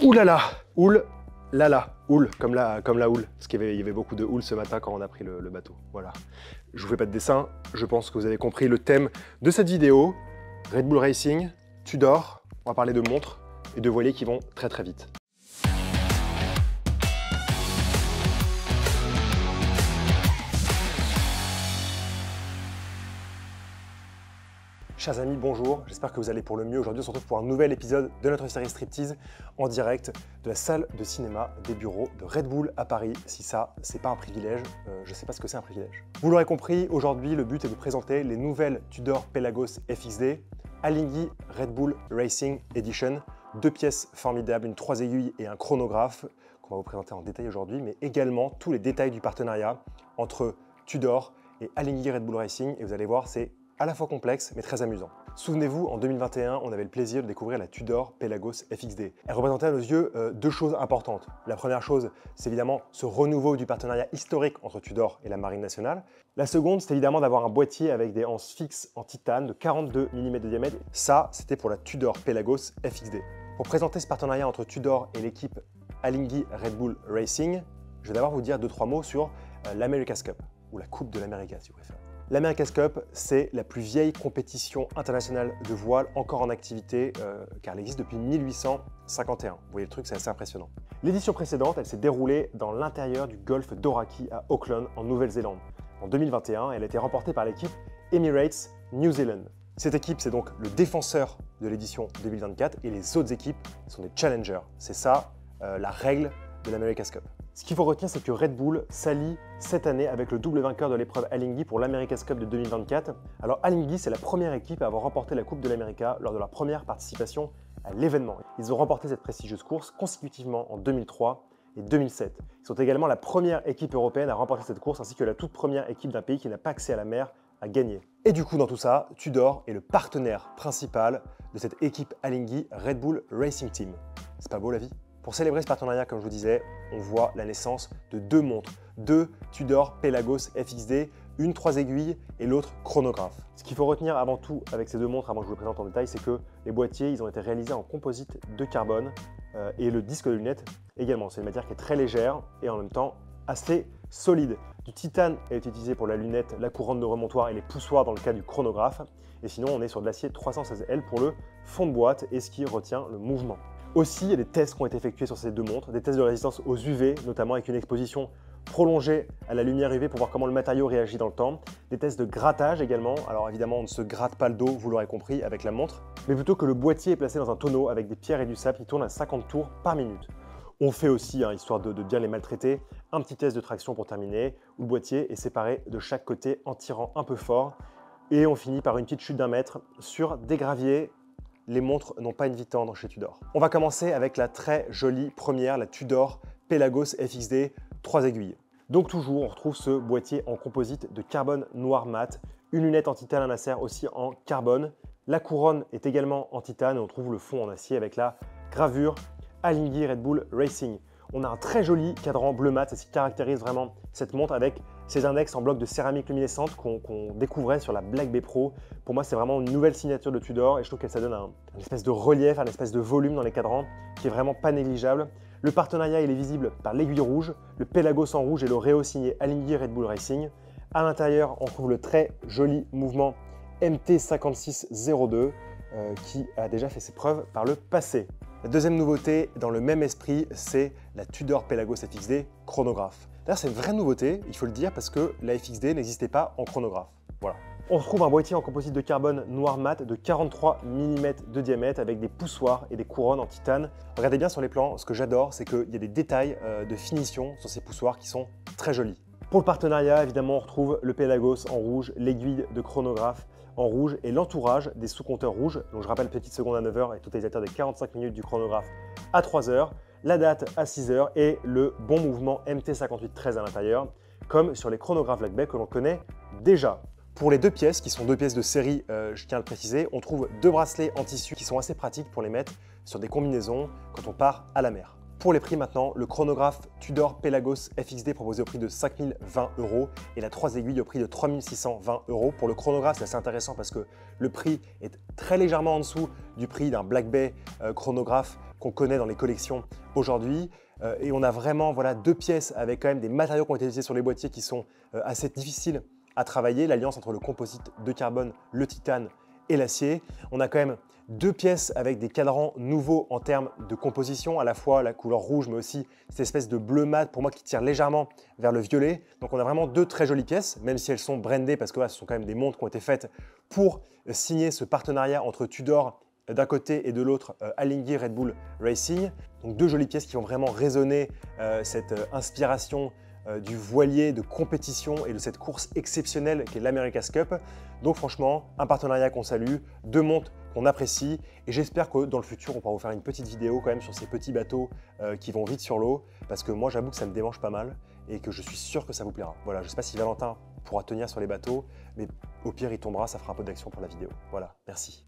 Ouh là là, houle, là là, houle, comme la houle. Parce qu'il y avait beaucoup de houle ce matin quand on a pris le bateau. Voilà. Je vous fais pas de dessin, je pense que vous avez compris le thème de cette vidéo. Red Bull Racing, Tudor, on va parler de montres et de voiliers qui vont très très vite. Chers amis, bonjour, j'espère que vous allez pour le mieux. Aujourd'hui, on se retrouve pour un nouvel épisode de notre série Striptease en direct de la salle de cinéma des bureaux de Red Bull à Paris. Si ça, c'est pas un privilège, je sais pas ce que c'est un privilège. Vous l'aurez compris, aujourd'hui, le but est de présenter les nouvelles Tudor Pelagos FXD Alinghi Red Bull Racing Edition. Deux pièces formidables, une 3 aiguilles et un chronographe qu'on va vous présenter en détail aujourd'hui, mais également tous les détails du partenariat entre Tudor et Alinghi Red Bull Racing. Et vous allez voir, c'est à la fois complexe mais très amusant. Souvenez-vous, en 2021, on avait le plaisir de découvrir la Tudor Pelagos FXD. Elle représentait à nos yeux deux choses importantes. La première chose, c'est évidemment ce renouveau du partenariat historique entre Tudor et la Marine nationale. La seconde, c'est évidemment d'avoir un boîtier avec des anses fixes en titane de 42 mm de diamètre. Ça, c'était pour la Tudor Pelagos FXD. Pour présenter ce partenariat entre Tudor et l'équipe Alinghi Red Bull Racing, je vais d'abord vous dire 2-3 mots sur l'America's Cup, ou la Coupe de l'América si vous préférez. L'America's Cup, c'est la plus vieille compétition internationale de voile encore en activité, car elle existe depuis 1851. Vous voyez le truc, c'est assez impressionnant. L'édition précédente, elle s'est déroulée dans l'intérieur du golfe d'Oraki à Auckland, en Nouvelle-Zélande. En 2021, elle a été remportée par l'équipe Emirates New Zealand. Cette équipe, c'est donc le défenseur de l'édition 2024 et les autres équipes sont des challengers. C'est ça, la règle de l'America's Cup. Ce qu'il faut retenir, c'est que Red Bull s'allie cette année avec le double vainqueur de l'épreuve Alinghi pour l'America's Cup de 2024. Alors Alinghi, c'est la première équipe à avoir remporté la Coupe de l'América lors de leur première participation à l'événement. Ils ont remporté cette prestigieuse course consécutivement en 2003 et 2007. Ils sont également la première équipe européenne à remporter cette course ainsi que la toute première équipe d'un pays qui n'a pas accès à la mer à gagner. Et du coup, dans tout ça, Tudor est le partenaire principal de cette équipe Alinghi Red Bull Racing Team. C'est pas beau la vie ? Pour célébrer ce partenariat, comme je vous disais, on voit la naissance de deux montres, deux Tudor Pelagos FXD, une 3 aiguilles et l'autre chronographe. Ce qu'il faut retenir avant tout avec ces deux montres, avant que je vous les présente en détail, c'est que les boîtiers, ils ont été réalisés en composite de carbone et le disque de lunettes également. C'est une matière qui est très légère et en même temps assez solide. Du titane est utilisé pour la lunette, la couronne de remontoir et les poussoirs dans le cas du chronographe. Et sinon, on est sur de l'acier 316L pour le fond de boîte et ce qui retient le mouvement. Aussi, il y a des tests qui ont été effectués sur ces deux montres, des tests de résistance aux UV, notamment avec une exposition prolongée à la lumière UV pour voir comment le matériau réagit dans le temps, des tests de grattage également. Alors évidemment, on ne se gratte pas le dos, vous l'aurez compris, avec la montre, mais plutôt que le boîtier est placé dans un tonneau avec des pierres et du sable qui tournent à 50 tours par minute. On fait aussi, histoire de bien les maltraiter, un petit test de traction pour terminer, où le boîtier est séparé de chaque côté en tirant un peu fort, et on finit par une petite chute d'1 mètre sur des graviers. Les montres n'ont pas une vie tendre chez Tudor. On va commencer avec la très jolie première, la Tudor Pelagos FXD 3 aiguilles. Donc toujours, on retrouve ce boîtier en composite de carbone noir mat, une lunette en titane à Nasser aussi en carbone. La couronne est également en titane et on trouve le fond en acier avec la gravure Alinghi Red Bull Racing. On a un très joli cadran bleu mat, c'est ce qui caractérise vraiment cette montre avec ces index en bloc de céramique luminescente qu'on découvrait sur la Black Bay Pro. Pour moi, c'est vraiment une nouvelle signature de Tudor et je trouve que ça donne un espèce de relief, un espèce de volume dans les cadrans qui est vraiment pas négligeable. Le partenariat, il est visible par l'aiguille rouge, le Pelagos en rouge et le Réo signé Alinghi Red Bull Racing. À l'intérieur, on trouve le très joli mouvement MT5602 qui a déjà fait ses preuves par le passé. La deuxième nouveauté, dans le même esprit, c'est la Tudor Pelagos FXD chronographe. D'ailleurs, c'est une vraie nouveauté, il faut le dire, parce que la FXD n'existait pas en chronographe. Voilà. On retrouve un boîtier en composite de carbone noir mat de 43 mm de diamètre avec des poussoirs et des couronnes en titane. Regardez bien sur les plans, ce que j'adore, c'est qu'il y a des détails de finition sur ces poussoirs qui sont très jolis. Pour le partenariat, évidemment, on retrouve le Pelagos en rouge, l'aiguille de chronographe en rouge et l'entourage des sous-compteurs rouges. Donc je rappelle, petite seconde à 9 h et totalisateur des 45 minutes du chronographe à 3 h, la date à 6 h et le bon mouvement MT5813 à l'intérieur, comme sur les chronographes Black Bay que l'on connaît déjà. Pour les deux pièces, qui sont deux pièces de série, je tiens à le préciser, on trouve deux bracelets en tissu qui sont assez pratiques pour les mettre sur des combinaisons quand on part à la mer. Pour les prix maintenant, le chronographe Tudor Pelagos FXD proposé au prix de 5 020 € et la 3 aiguilles au prix de 3 620 €. Pour le chronographe, c'est assez intéressant parce que le prix est très légèrement en dessous du prix d'un Black Bay chronographe qu'on connaît dans les collections aujourd'hui. Et on a vraiment voilà, 2 pièces avec quand même des matériaux qui ont été utilisés sur les boîtiers qui sont assez difficiles à travailler. L'alliance entre le composite de carbone, le titane et l'acier. On a quand même 2 pièces avec des cadrans nouveaux en termes de composition, à la fois la couleur rouge, mais aussi cette espèce de bleu mat pour moi qui tire légèrement vers le violet. Donc on a vraiment 2 très jolies pièces, même si elles sont brandées parce que là, ce sont quand même des montres qui ont été faites pour signer ce partenariat entre Tudor d'un côté et de l'autre Alinghi Red Bull Racing. Donc 2 jolies pièces qui vont vraiment résonner cette inspiration du voilier de compétition et de cette course exceptionnelle qu'est l'America's Cup. Donc franchement, un partenariat qu'on salue, 2 montres qu'on apprécie et j'espère que dans le futur, on pourra vous faire une petite vidéo quand même sur ces petits bateaux qui vont vite sur l'eau parce que moi, j'avoue que ça me démange pas mal et que je suis sûr que ça vous plaira. Voilà, je ne sais pas si Valentin pourra tenir sur les bateaux, mais au pire, il tombera, ça fera un peu d'action pour la vidéo. Voilà, merci.